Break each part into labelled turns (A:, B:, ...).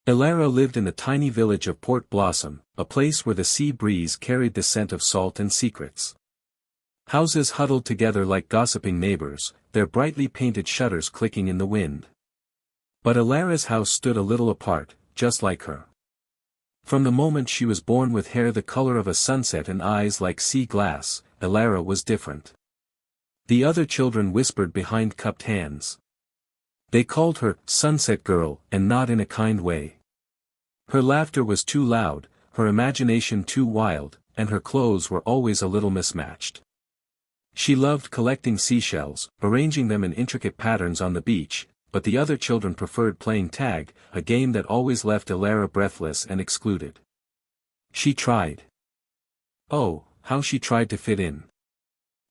A: Ilara lived in the tiny village of Port Blossom, a place where the sea breeze carried the scent of salt and secrets. Houses huddled together like gossiping neighbors, their brightly painted shutters clicking in the wind. But Ilara's house stood a little apart, just like her. From the moment she was born with hair the color of a sunset and eyes like sea glass, Ilara was different. The other children whispered behind cupped hands. They called her Sunset Girl, and not in a kind way. Her laughter was too loud, her imagination too wild, and her clothes were always a little mismatched. She loved collecting seashells, arranging them in intricate patterns on the beach, but the other children preferred playing tag, a game that always left Ilara breathless and excluded. She tried. Oh, how she tried to fit in.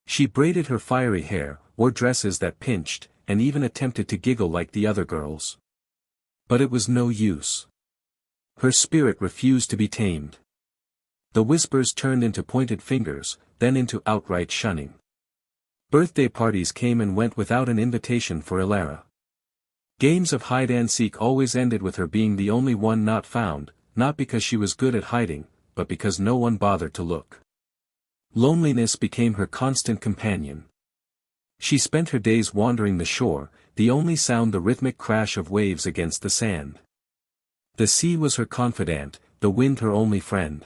A: She braided her fiery hair, wore dresses that pinched, and even attempted to giggle like the other girls. But it was no use. Her spirit refused to be tamed. The whispers turned into pointed fingers, then into outright shunning. Birthday parties came and went without an invitation for Ilara. Games of hide-and-seek always ended with her being the only one not found, not because she was good at hiding, but because no one bothered to look. Loneliness became her constant companion. She spent her days wandering the shore, the only sound the rhythmic crash of waves against the sand. The sea was her confidant, the wind her only friend.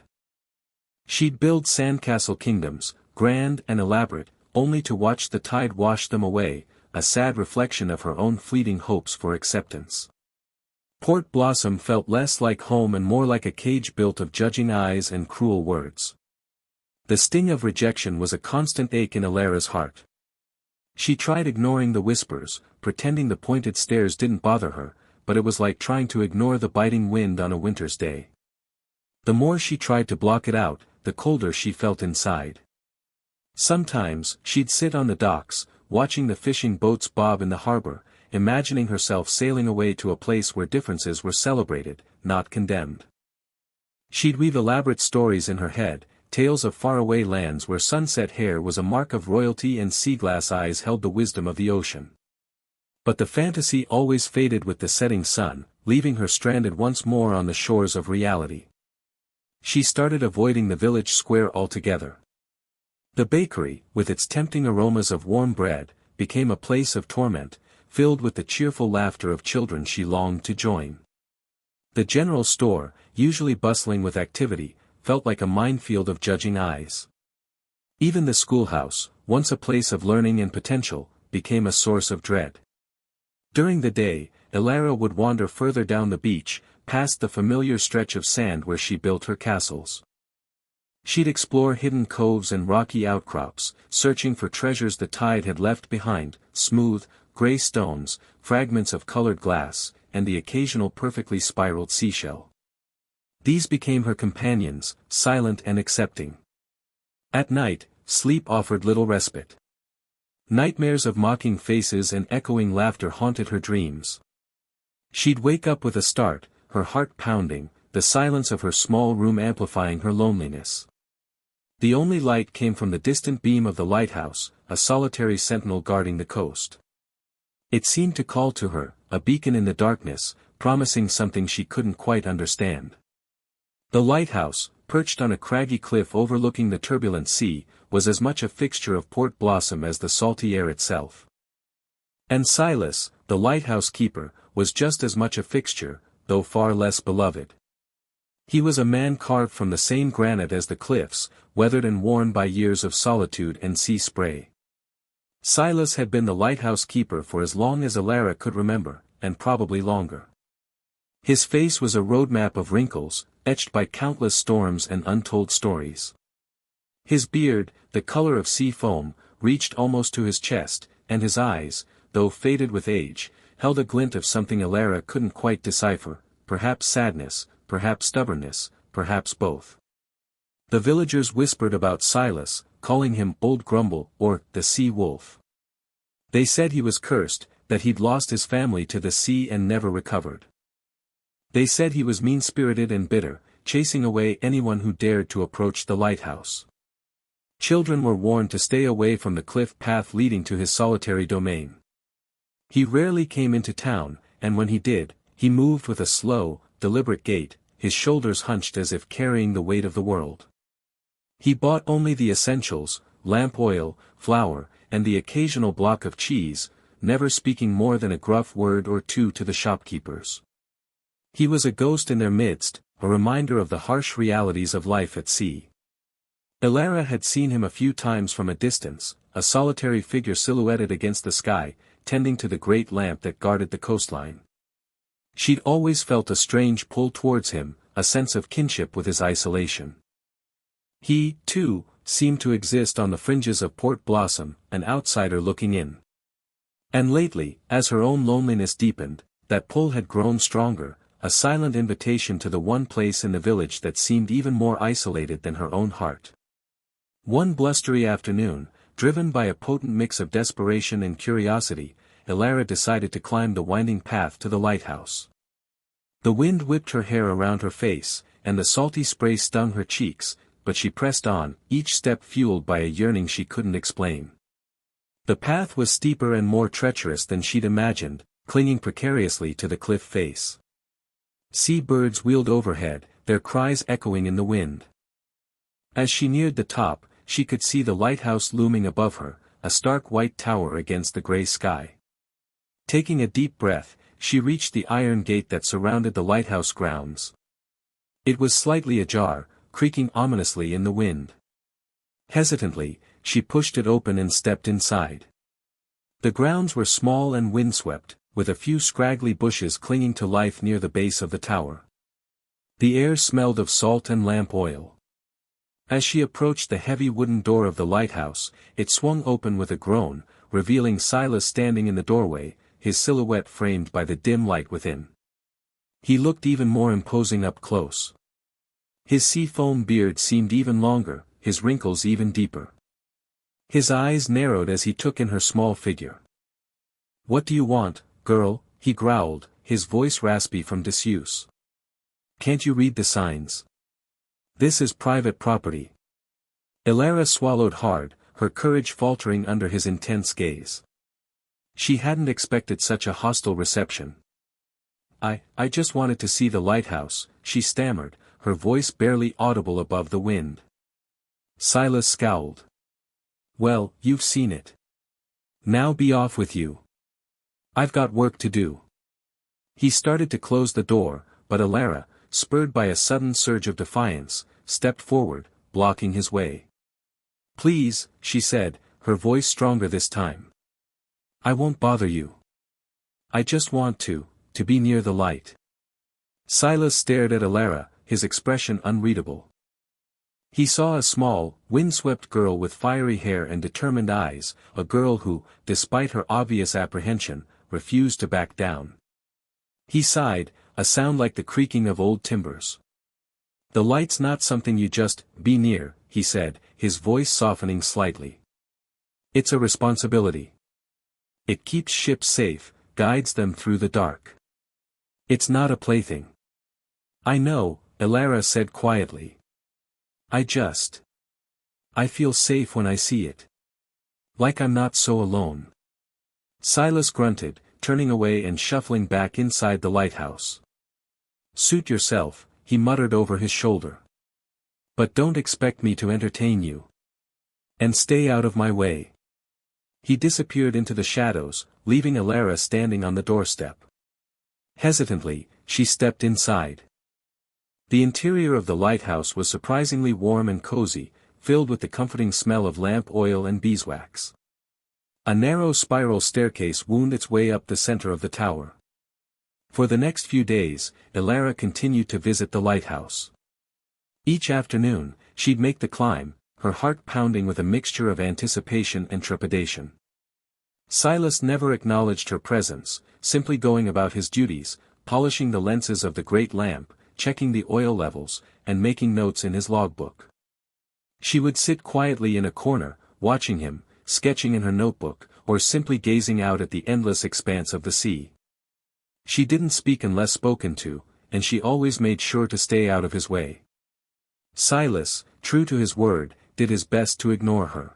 A: She'd build sandcastle kingdoms, grand and elaborate, only to watch the tide wash them away, a sad reflection of her own fleeting hopes for acceptance. Port Blossom felt less like home and more like a cage built of judging eyes and cruel words. The sting of rejection was a constant ache in Ilara's heart. She tried ignoring the whispers, pretending the pointed stares didn't bother her, but it was like trying to ignore the biting wind on a winter's day. The more she tried to block it out, the colder she felt inside. Sometimes, she'd sit on the docks, watching the fishing boats bob in the harbor, imagining herself sailing away to a place where differences were celebrated, not condemned. She'd weave elaborate stories in her head, tales of faraway lands where sunset hair was a mark of royalty and seaglass eyes held the wisdom of the ocean. But the fantasy always faded with the setting sun, leaving her stranded once more on the shores of reality. She started avoiding the village square altogether. The bakery, with its tempting aromas of warm bread, became a place of torment, filled with the cheerful laughter of children she longed to join. The general store, usually bustling with activity, felt like a minefield of judging eyes. Even the schoolhouse, once a place of learning and potential, became a source of dread. During the day, Ilara would wander further down the beach, past the familiar stretch of sand where she built her castles. She'd explore hidden coves and rocky outcrops, searching for treasures the tide had left behind, smooth, gray stones, fragments of colored glass, and the occasional perfectly spiraled seashell. These became her companions, silent and accepting. At night, sleep offered little respite. Nightmares of mocking faces and echoing laughter haunted her dreams. She'd wake up with a start, her heart pounding, the silence of her small room amplifying her loneliness. The only light came from the distant beam of the lighthouse, a solitary sentinel guarding the coast. It seemed to call to her, a beacon in the darkness, promising something she couldn't quite understand. The lighthouse, perched on a craggy cliff overlooking the turbulent sea, was as much a fixture of Port Blossom as the salty air itself. And Silas, the lighthouse keeper, was just as much a fixture, though far less beloved. He was a man carved from the same granite as the cliffs, weathered and worn by years of solitude and sea spray. Silas had been the lighthouse keeper for as long as Ilara could remember, and probably longer. His face was a roadmap of wrinkles, etched by countless storms and untold stories. His beard, the color of sea foam, reached almost to his chest, and his eyes, though faded with age, held a glint of something Ilara couldn't quite decipher, perhaps sadness, perhaps stubbornness, perhaps both. The villagers whispered about Silas, calling him Old Grumble or the Sea Wolf. They said he was cursed, that he'd lost his family to the sea and never recovered. They said he was mean-spirited and bitter, chasing away anyone who dared to approach the lighthouse. Children were warned to stay away from the cliff path leading to his solitary domain. He rarely came into town, and when he did, he moved with a slow, deliberate gait, his shoulders hunched as if carrying the weight of the world. He bought only the essentials, lamp oil, flour, and the occasional block of cheese, never speaking more than a gruff word or two to the shopkeepers. He was a ghost in their midst, a reminder of the harsh realities of life at sea. Elara had seen him a few times from a distance, a solitary figure silhouetted against the sky, tending to the great lamp that guarded the coastline. She'd always felt a strange pull towards him, a sense of kinship with his isolation. He, too, seemed to exist on the fringes of Port Blossom, an outsider looking in. And lately, as her own loneliness deepened, that pull had grown stronger, a silent invitation to the one place in the village that seemed even more isolated than her own heart. One blustery afternoon, driven by a potent mix of desperation and curiosity, Elara decided to climb the winding path to the lighthouse. The wind whipped her hair around her face, and the salty spray stung her cheeks, but she pressed on, each step fueled by a yearning she couldn't explain. The path was steeper and more treacherous than she'd imagined, clinging precariously to the cliff face. Sea birds wheeled overhead, their cries echoing in the wind. As she neared the top, she could see the lighthouse looming above her, a stark white tower against the gray sky. Taking a deep breath, she reached the iron gate that surrounded the lighthouse grounds. It was slightly ajar, creaking ominously in the wind. Hesitantly, she pushed it open and stepped inside. The grounds were small and windswept, with a few scraggly bushes clinging to life near the base of the tower. The air smelled of salt and lamp oil. As she approached the heavy wooden door of the lighthouse, it swung open with a groan, revealing Silas standing in the doorway, his silhouette framed by the dim light within. He looked even more imposing up close. His sea-foam beard seemed even longer, his wrinkles even deeper. His eyes narrowed as he took in her small figure. "What do you want, girl?" he growled, his voice raspy from disuse. "Can't you read the signs? This is private property." Elara swallowed hard, her courage faltering under his intense gaze. She hadn't expected such a hostile reception. I just wanted to see the lighthouse," she stammered, her voice barely audible above the wind. Silas scowled. "Well, you've seen it. Now be off with you. I've got work to do." He started to close the door, but Elara, spurred by a sudden surge of defiance, stepped forward, blocking his way. "Please," she said, her voice stronger this time. "I won't bother you. I just want to be near the light." Silas stared at Elara, his expression unreadable. He saw a small, windswept girl with fiery hair and determined eyes, a girl who, despite her obvious apprehension, refused to back down. He sighed, a sound like the creaking of old timbers. "The light's not something you just be near," he said, his voice softening slightly. "It's a responsibility. It keeps ships safe, guides them through the dark. It's not a plaything." "I know," Elara said quietly. I feel safe when I see it. Like I'm not so alone." Silas grunted, turning away and shuffling back inside the lighthouse. "Suit yourself," he muttered over his shoulder. "But don't expect me to entertain you. And stay out of my way." He disappeared into the shadows, leaving Elara standing on the doorstep. Hesitantly, she stepped inside. The interior of the lighthouse was surprisingly warm and cozy, filled with the comforting smell of lamp oil and beeswax. A narrow spiral staircase wound its way up the center of the tower. For the next few days, Elara continued to visit the lighthouse. Each afternoon, she'd make the climb, her heart pounding with a mixture of anticipation and trepidation. Silas never acknowledged her presence, simply going about his duties, polishing the lenses of the great lamp, checking the oil levels, and making notes in his logbook. She would sit quietly in a corner, watching him, sketching in her notebook, or simply gazing out at the endless expanse of the sea. She didn't speak unless spoken to, and she always made sure to stay out of his way. Silas, true to his word, did his best to ignore her.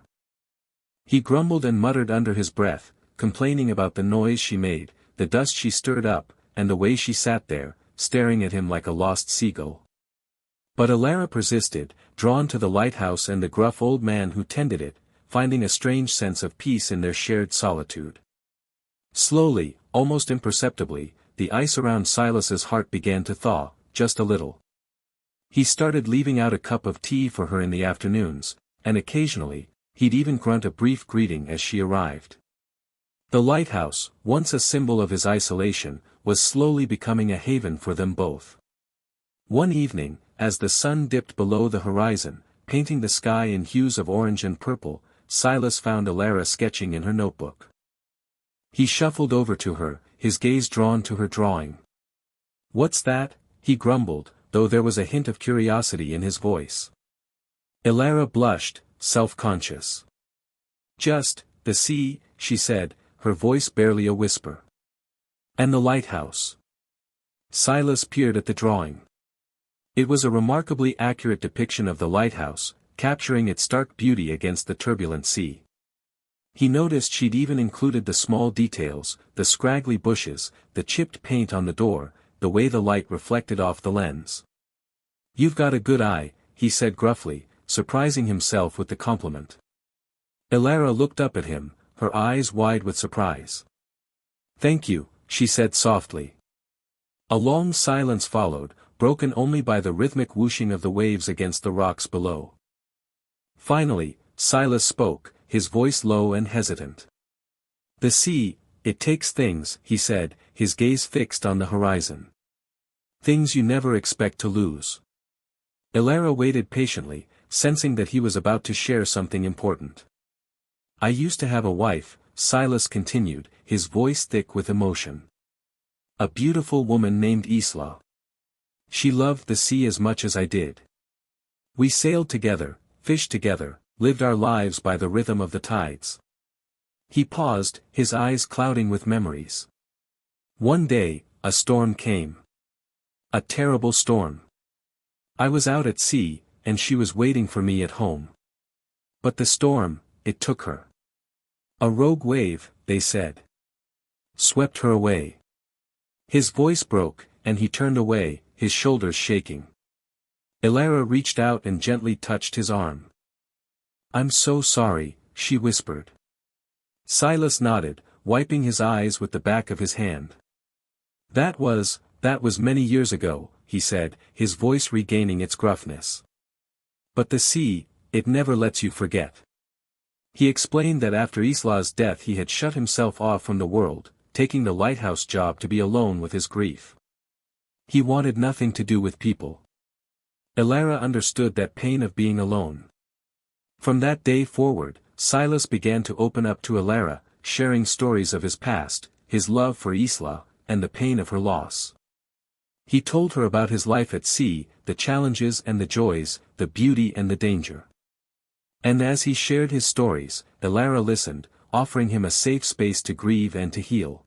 A: He grumbled and muttered under his breath, complaining about the noise she made, the dust she stirred up, and the way she sat there, staring at him like a lost seagull. But Alara persisted, drawn to the lighthouse and the gruff old man who tended it, finding a strange sense of peace in their shared solitude. Slowly, almost imperceptibly, the ice around Silas's heart began to thaw, just a little. He started leaving out a cup of tea for her in the afternoons, and occasionally, he'd even grunt a brief greeting as she arrived. The lighthouse, once a symbol of his isolation, was slowly becoming a haven for them both. One evening, as the sun dipped below the horizon, painting the sky in hues of orange and purple, Silas found Alara sketching in her notebook. He shuffled over to her, his gaze drawn to her drawing. "What's that?" he grumbled, though there was a hint of curiosity in his voice. Alara blushed, self-conscious. "Just, the sea," she said, her voice barely a whisper. "And the lighthouse." Silas peered at the drawing. It was a remarkably accurate depiction of the lighthouse, capturing its stark beauty against the turbulent sea. He noticed she'd even included the small details, the scraggly bushes, the chipped paint on the door, the way the light reflected off the lens. "You've got a good eye," he said gruffly, surprising himself with the compliment. Alara looked up at him, her eyes wide with surprise. "Thank you," she said softly. A long silence followed, broken only by the rhythmic whooshing of the waves against the rocks below. Finally, Silas spoke, his voice low and hesitant. "The sea, it takes things," he said, his gaze fixed on the horizon. "Things you never expect to lose." Alara waited patiently, sensing that he was about to share something important. "I used to have a wife," Silas continued, his voice thick with emotion. "A beautiful woman named Isla. She loved the sea as much as I did. We sailed together, fished together, lived our lives by the rhythm of the tides." He paused, his eyes clouding with memories. "One day, a storm came. A terrible storm. I was out at sea, and she was waiting for me at home. But the storm, it took her. A rogue wave, they said. Swept her away." His voice broke, and he turned away, his shoulders shaking. Alara reached out and gently touched his arm. "I'm so sorry," she whispered. Silas nodded, wiping his eyes with the back of his hand. That was many years ago," he said, his voice regaining its gruffness. "But the sea, it never lets you forget." He explained that after Isla's death he had shut himself off from the world, taking the lighthouse job to be alone with his grief. He wanted nothing to do with people. Alara understood that pain of being alone. From that day forward, Silas began to open up to Alara, sharing stories of his past, his love for Isla, and the pain of her loss. He told her about his life at sea, the challenges and the joys, the beauty and the danger. And as he shared his stories, Alara listened, offering him a safe space to grieve and to heal.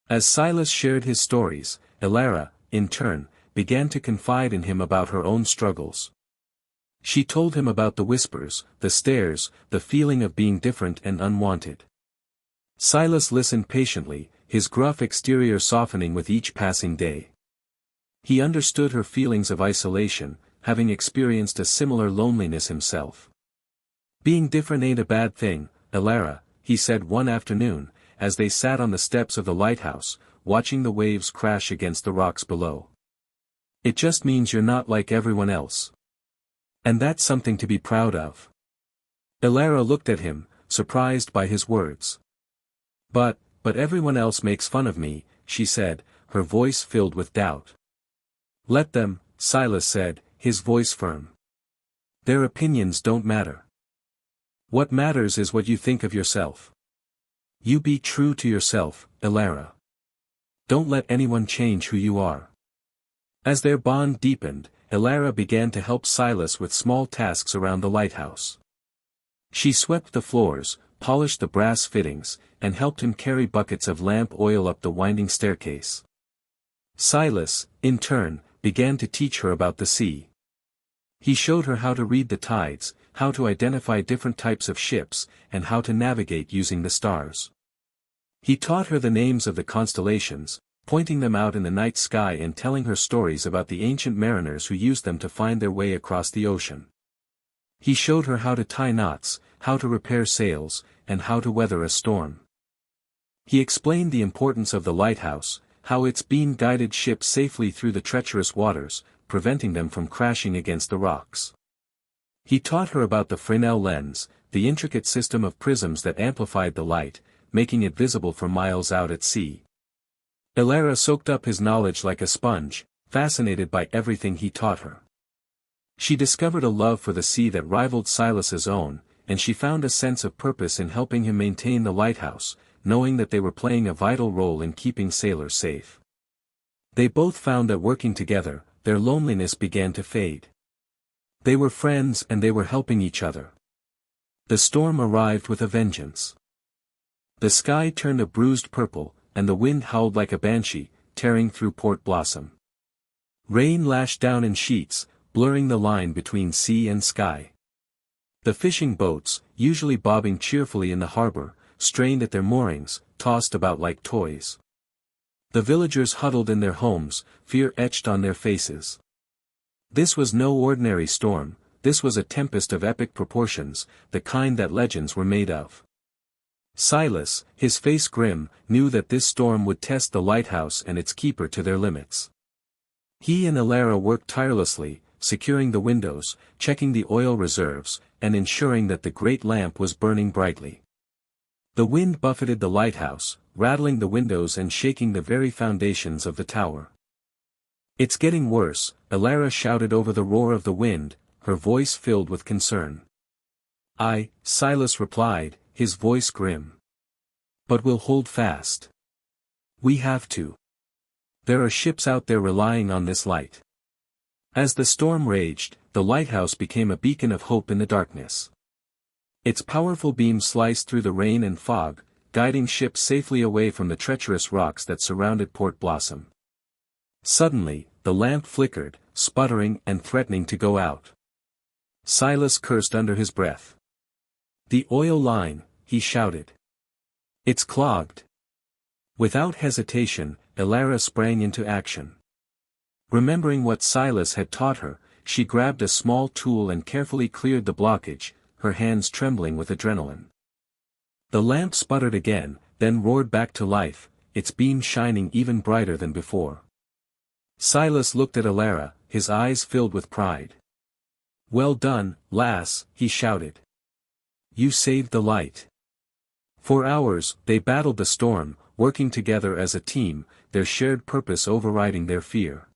A: As Silas shared his stories, Alara, in turn, began to confide in him about her own struggles. She told him about the whispers, the stares, the feeling of being different and unwanted. Silas listened patiently, his gruff exterior softening with each passing day. He understood her feelings of isolation, having experienced a similar loneliness himself. "Being different ain't a bad thing, Alara," he said one afternoon, as they sat on the steps of the lighthouse, watching the waves crash against the rocks below. "It just means you're not like everyone else. And that's something to be proud of." Alara looked at him, surprised by his words. But everyone else makes fun of me," she said, her voice filled with doubt. "Let them," Silas said, his voice firm. "Their opinions don't matter. What matters is what you think of yourself. You be true to yourself, Alara. Don't let anyone change who you are." As their bond deepened, Alara began to help Silas with small tasks around the lighthouse. She swept the floors, polished the brass fittings, and helped him carry buckets of lamp oil up the winding staircase. Silas, in turn, began to teach her about the sea. He showed her how to read the tides, how to identify different types of ships, and how to navigate using the stars. He taught her the names of the constellations, pointing them out in the night sky and telling her stories about the ancient mariners who used them to find their way across the ocean. He showed her how to tie knots, how to repair sails, and how to weather a storm. He explained the importance of the lighthouse, how its beam guided ships safely through the treacherous waters, preventing them from crashing against the rocks. He taught her about the Fresnel lens, the intricate system of prisms that amplified the light, making it visible for miles out at sea. Elara soaked up his knowledge like a sponge, fascinated by everything he taught her. She discovered a love for the sea that rivaled Silas's own, and she found a sense of purpose in helping him maintain the lighthouse, knowing that they were playing a vital role in keeping sailors safe. They both found that working together, their loneliness began to fade. They were friends and they were helping each other. The storm arrived with a vengeance. The sky turned a bruised purple, and the wind howled like a banshee, tearing through Port Blossom. Rain lashed down in sheets, blurring the line between sea and sky. The fishing boats, usually bobbing cheerfully in the harbor, strained at their moorings, tossed about like toys. The villagers huddled in their homes, fear etched on their faces. This was no ordinary storm, this was a tempest of epic proportions, the kind that legends were made of. Silas, his face grim, knew that this storm would test the lighthouse and its keeper to their limits. He and Elara worked tirelessly, securing the windows, checking the oil reserves, and ensuring that the great lamp was burning brightly. The wind buffeted the lighthouse, rattling the windows and shaking the very foundations of the tower. "It's getting worse," Elara shouted over the roar of the wind, her voice filled with concern. "Aye," Silas replied, his voice grim. "But we'll hold fast. We have to. There are ships out there relying on this light." As the storm raged, the lighthouse became a beacon of hope in the darkness. Its powerful beam sliced through the rain and fog, guiding ships safely away from the treacherous rocks that surrounded Port Blossom. Suddenly, the lamp flickered, sputtering and threatening to go out. Silas cursed under his breath. "The oil line," he shouted. "It's clogged." Without hesitation, Elara sprang into action. Remembering what Silas had taught her, she grabbed a small tool and carefully cleared the blockage, her hands trembling with adrenaline. The lamp sputtered again, then roared back to life, its beam shining even brighter than before. Silas looked at Elara, his eyes filled with pride. "Well done, lass," he shouted. "You saved the light." For hours, they battled the storm, working together as a team, their shared purpose overriding their fear.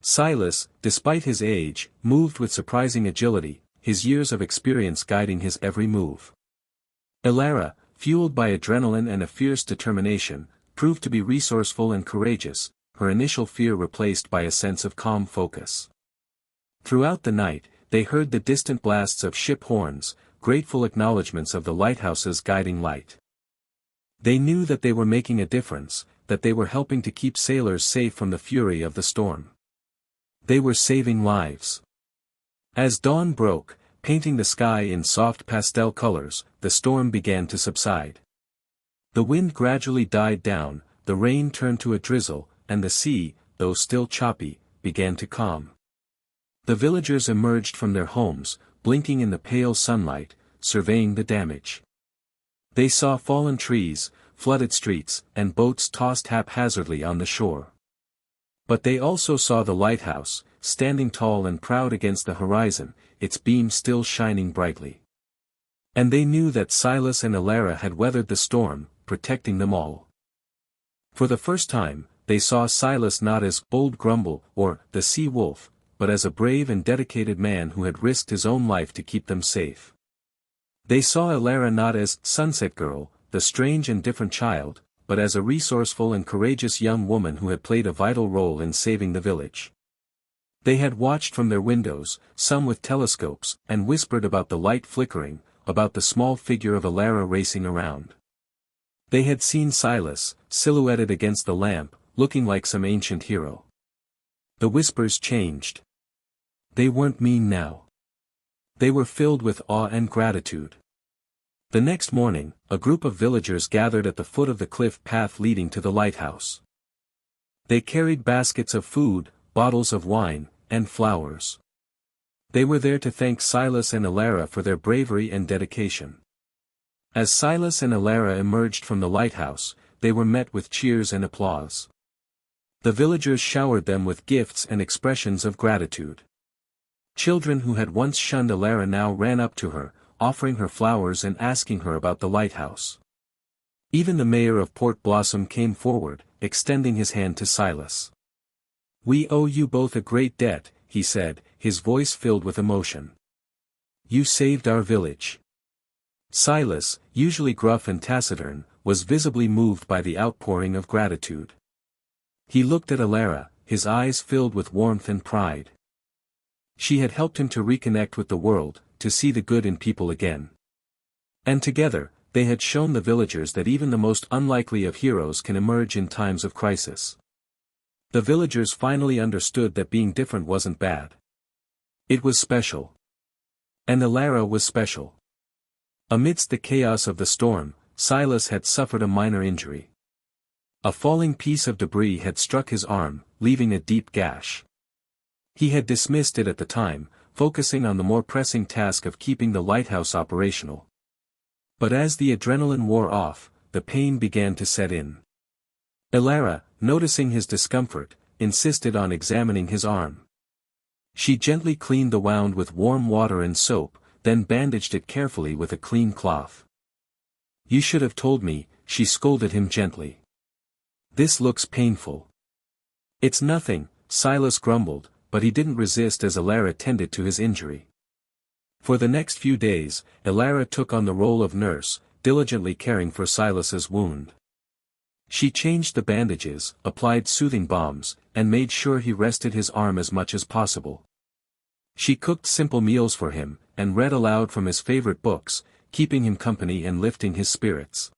A: Silas, despite his age, moved with surprising agility, his years of experience guiding his every move. Elara, fueled by adrenaline and a fierce determination, proved to be resourceful and courageous, her initial fear replaced by a sense of calm focus. Throughout the night, they heard the distant blasts of ship horns, grateful acknowledgments of the lighthouse's guiding light. They knew that they were making a difference, that they were helping to keep sailors safe from the fury of the storm. They were saving lives. As dawn broke, painting the sky in soft pastel colors, the storm began to subside. The wind gradually died down, the rain turned to a drizzle, and the sea, though still choppy, began to calm. The villagers emerged from their homes, blinking in the pale sunlight, surveying the damage. They saw fallen trees, flooded streets, and boats tossed haphazardly on the shore. But they also saw the lighthouse, standing tall and proud against the horizon, its beam still shining brightly. And they knew that Silas and Elara had weathered the storm, protecting them all. For the first time, they saw Silas not as Bold Grumble or the Sea Wolf, but as a brave and dedicated man who had risked his own life to keep them safe. They saw Elara not as Sunset Girl, the strange and different child, but as a resourceful and courageous young woman who had played a vital role in saving the village. They had watched from their windows, some with telescopes, and whispered about the light flickering, about the small figure of Elara racing around. They had seen Silas, silhouetted against the lamp, looking like some ancient hero. The whispers changed. They weren't mean now. They were filled with awe and gratitude. The next morning, a group of villagers gathered at the foot of the cliff path leading to the lighthouse. They carried baskets of food, bottles of wine, and flowers. They were there to thank Silas and Alara for their bravery and dedication. As Silas and Alara emerged from the lighthouse, they were met with cheers and applause. The villagers showered them with gifts and expressions of gratitude. Children who had once shunned Alara now ran up to her, offering her flowers and asking her about the lighthouse. Even the mayor of Port Blossom came forward, extending his hand to Silas. "We owe you both a great debt," he said, his voice filled with emotion. "You saved our village." Silas, usually gruff and taciturn, was visibly moved by the outpouring of gratitude. He looked at Alara, his eyes filled with warmth and pride. She had helped him to reconnect with the world, to see the good in people again. And together, they had shown the villagers that even the most unlikely of heroes can emerge in times of crisis. The villagers finally understood that being different wasn't bad. It was special. And Alara was special. Amidst the chaos of the storm, Silas had suffered a minor injury. A falling piece of debris had struck his arm, leaving a deep gash. He had dismissed it at the time, focusing on the more pressing task of keeping the lighthouse operational. But as the adrenaline wore off, the pain began to set in. Alara, noticing his discomfort, insisted on examining his arm. She gently cleaned the wound with warm water and soap, then bandaged it carefully with a clean cloth. "You should have told me," she scolded him gently. "This looks painful." "It's nothing," Silas grumbled, but he didn't resist as Alara tended to his injury. For the next few days, Alara took on the role of nurse, diligently caring for Silas's wound. She changed the bandages, applied soothing balms, and made sure he rested his arm as much as possible. She cooked simple meals for him, and read aloud from his favorite books, keeping him company and lifting his spirits.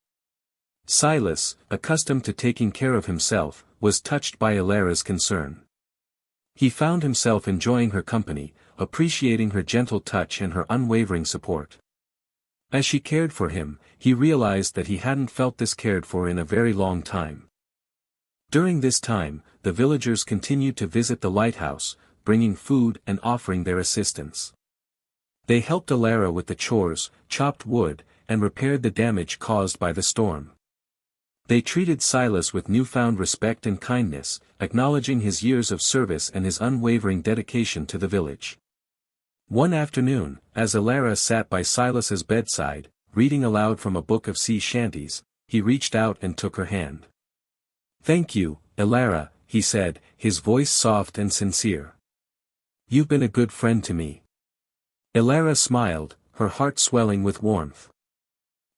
A: Silas, accustomed to taking care of himself, was touched by Alara's concern. He found himself enjoying her company, appreciating her gentle touch and her unwavering support. As she cared for him, he realized that he hadn't felt this cared for in a very long time. During this time, the villagers continued to visit the lighthouse, bringing food and offering their assistance. They helped Alara with the chores, chopped wood, and repaired the damage caused by the storm. They treated Silas with newfound respect and kindness, acknowledging his years of service and his unwavering dedication to the village. One afternoon, as Alara sat by Silas's bedside, reading aloud from a book of sea shanties, he reached out and took her hand. "Thank you, Alara," he said, his voice soft and sincere. "You've been a good friend to me." Alara smiled, her heart swelling with warmth.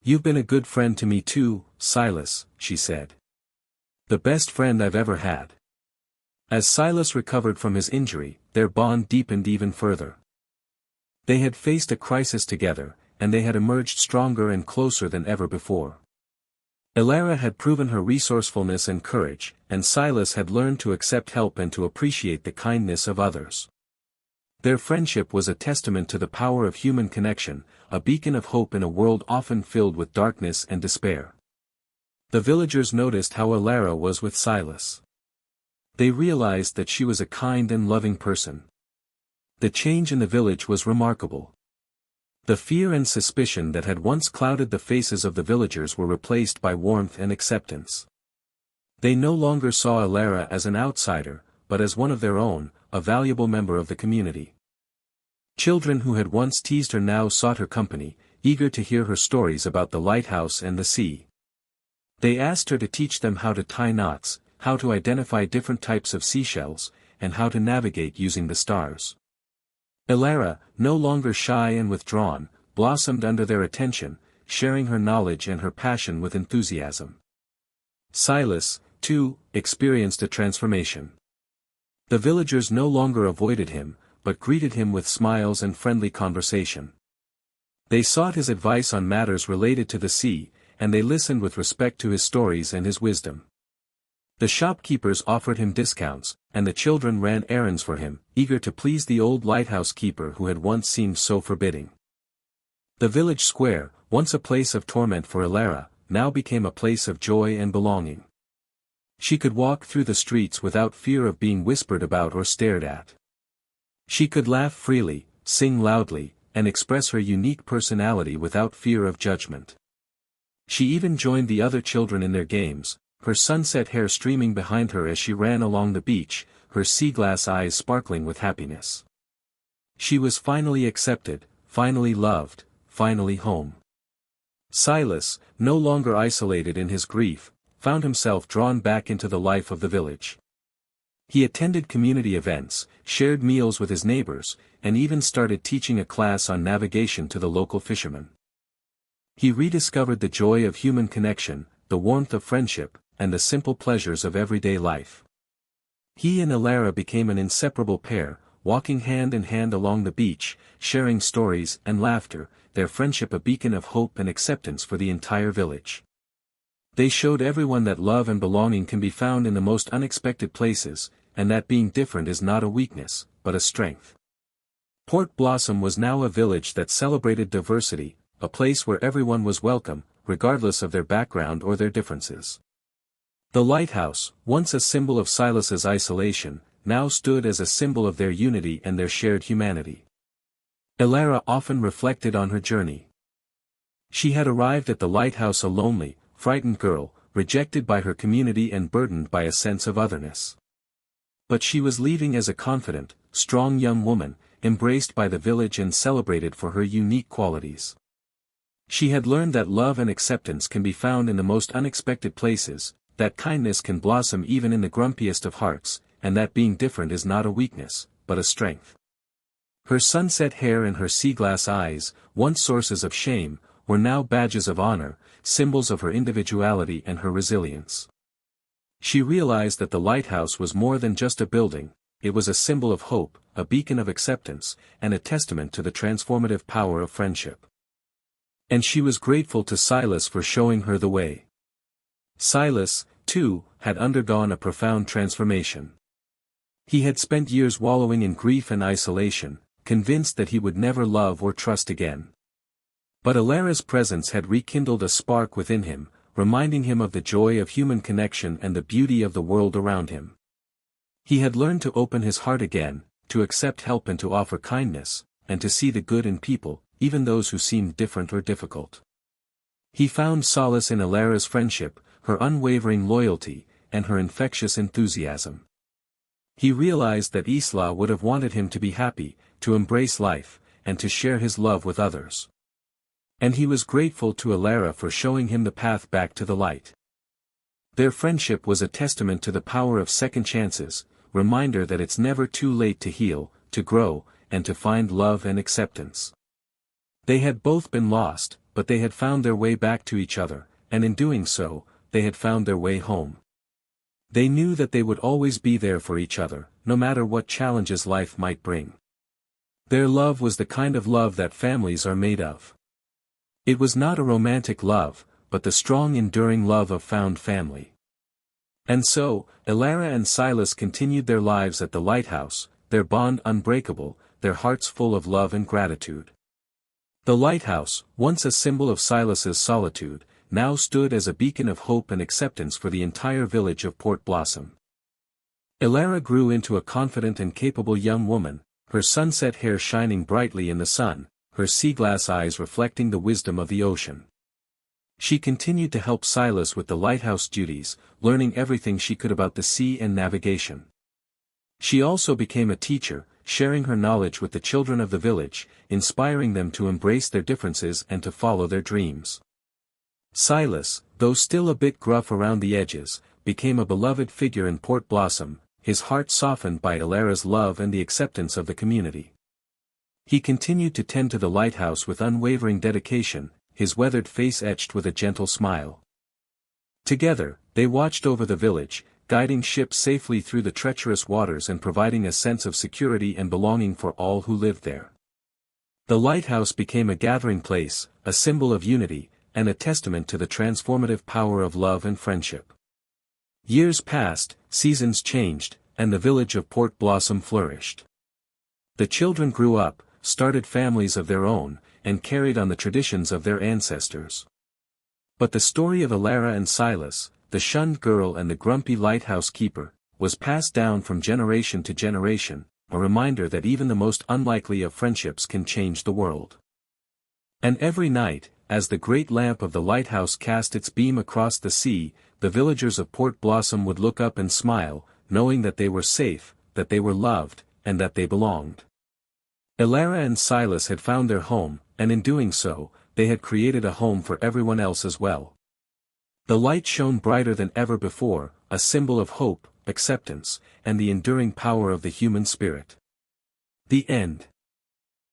A: "You've been a good friend to me too, Silas," she said. "The best friend I've ever had." As Silas recovered from his injury, their bond deepened even further. They had faced a crisis together, and they had emerged stronger and closer than ever before. Alara had proven her resourcefulness and courage, and Silas had learned to accept help and to appreciate the kindness of others. Their friendship was a testament to the power of human connection, a beacon of hope in a world often filled with darkness and despair. The villagers noticed how Alara was with Silas. They realized that she was a kind and loving person. The change in the village was remarkable. The fear and suspicion that had once clouded the faces of the villagers were replaced by warmth and acceptance. They no longer saw Alara as an outsider, but as one of their own, a valuable member of the community. Children who had once teased her now sought her company, eager to hear her stories about the lighthouse and the sea. They asked her to teach them how to tie knots, how to identify different types of seashells, and how to navigate using the stars. Alara, no longer shy and withdrawn, blossomed under their attention, sharing her knowledge and her passion with enthusiasm. Silas, too, experienced a transformation. The villagers no longer avoided him, but greeted him with smiles and friendly conversation. They sought his advice on matters related to the sea, and they listened with respect to his stories and his wisdom. The shopkeepers offered him discounts, and the children ran errands for him, eager to please the old lighthouse keeper who had once seemed so forbidding. The village square, once a place of torment for Alara, now became a place of joy and belonging. She could walk through the streets without fear of being whispered about or stared at. She could laugh freely, sing loudly, and express her unique personality without fear of judgment. She even joined the other children in their games, her sunset hair streaming behind her as she ran along the beach, her sea-glass eyes sparkling with happiness. She was finally accepted, finally loved, finally home. Silas, no longer isolated in his grief, found himself drawn back into the life of the village. He attended community events, shared meals with his neighbors, and even started teaching a class on navigation to the local fishermen. He rediscovered the joy of human connection, the warmth of friendship, and the simple pleasures of everyday life. He and Alara became an inseparable pair, walking hand in hand along the beach, sharing stories and laughter, their friendship a beacon of hope and acceptance for the entire village. They showed everyone that love and belonging can be found in the most unexpected places, and that being different is not a weakness, but a strength. Port Blossom was now a village that celebrated diversity, a place where everyone was welcome, regardless of their background or their differences. The lighthouse, once a symbol of Silas's isolation, now stood as a symbol of their unity and their shared humanity. Alara often reflected on her journey. She had arrived at the lighthouse a lonely, frightened girl, rejected by her community and burdened by a sense of otherness. But she was leaving as a confident, strong young woman, embraced by the village and celebrated for her unique qualities. She had learned that love and acceptance can be found in the most unexpected places, that kindness can blossom even in the grumpiest of hearts, and that being different is not a weakness, but a strength. Her sunset hair and her sea-glass eyes, once sources of shame, were now badges of honor, symbols of her individuality and her resilience. She realized that the lighthouse was more than just a building, it was a symbol of hope, a beacon of acceptance, and a testament to the transformative power of friendship. And she was grateful to Silas for showing her the way. Silas, too, had undergone a profound transformation. He had spent years wallowing in grief and isolation, convinced that he would never love or trust again. But Alara's presence had rekindled a spark within him, reminding him of the joy of human connection and the beauty of the world around him. He had learned to open his heart again, to accept help and to offer kindness, and to see the good in people, even those who seemed different or difficult. He found solace in Alara's friendship, her unwavering loyalty, and her infectious enthusiasm. He realized that Isla would have wanted him to be happy, to embrace life, and to share his love with others. And he was grateful to Alara for showing him the path back to the light. Their friendship was a testament to the power of second chances, reminder that it's never too late to heal, to grow, and to find love and acceptance. They had both been lost, but they had found their way back to each other, and in doing so, they had found their way home. They knew that they would always be there for each other, no matter what challenges life might bring. Their love was the kind of love that families are made of. It was not a romantic love, but the strong enduring love of found family. And so, Alara and Silas continued their lives at the lighthouse, their bond unbreakable, their hearts full of love and gratitude. The lighthouse, once a symbol of Silas's solitude, now stood as a beacon of hope and acceptance for the entire village of Port Blossom. Alara grew into a confident and capable young woman, her sunset hair shining brightly in the sun, her sea-glass eyes reflecting the wisdom of the ocean. She continued to help Silas with the lighthouse duties, learning everything she could about the sea and navigation. She also became a teacher, sharing her knowledge with the children of the village, inspiring them to embrace their differences and to follow their dreams. Silas, though still a bit gruff around the edges, became a beloved figure in Port Blossom, his heart softened by Alara's love and the acceptance of the community. He continued to tend to the lighthouse with unwavering dedication, his weathered face etched with a gentle smile. Together, they watched over the village, guiding ships safely through the treacherous waters and providing a sense of security and belonging for all who lived there. The lighthouse became a gathering place, a symbol of unity, and a testament to the transformative power of love and friendship. Years passed, seasons changed, and the village of Port Blossom flourished. The children grew up, started families of their own, and carried on the traditions of their ancestors. But the story of Alara and Silas, the shunned girl and the grumpy lighthouse keeper, was passed down from generation to generation, a reminder that even the most unlikely of friendships can change the world. And every night, as the great lamp of the lighthouse cast its beam across the sea, the villagers of Port Blossom would look up and smile, knowing that they were safe, that they were loved, and that they belonged. Elara and Silas had found their home, and in doing so, they had created a home for everyone else as well. The light shone brighter than ever before, a symbol of hope, acceptance, and the enduring power of the human spirit. The end.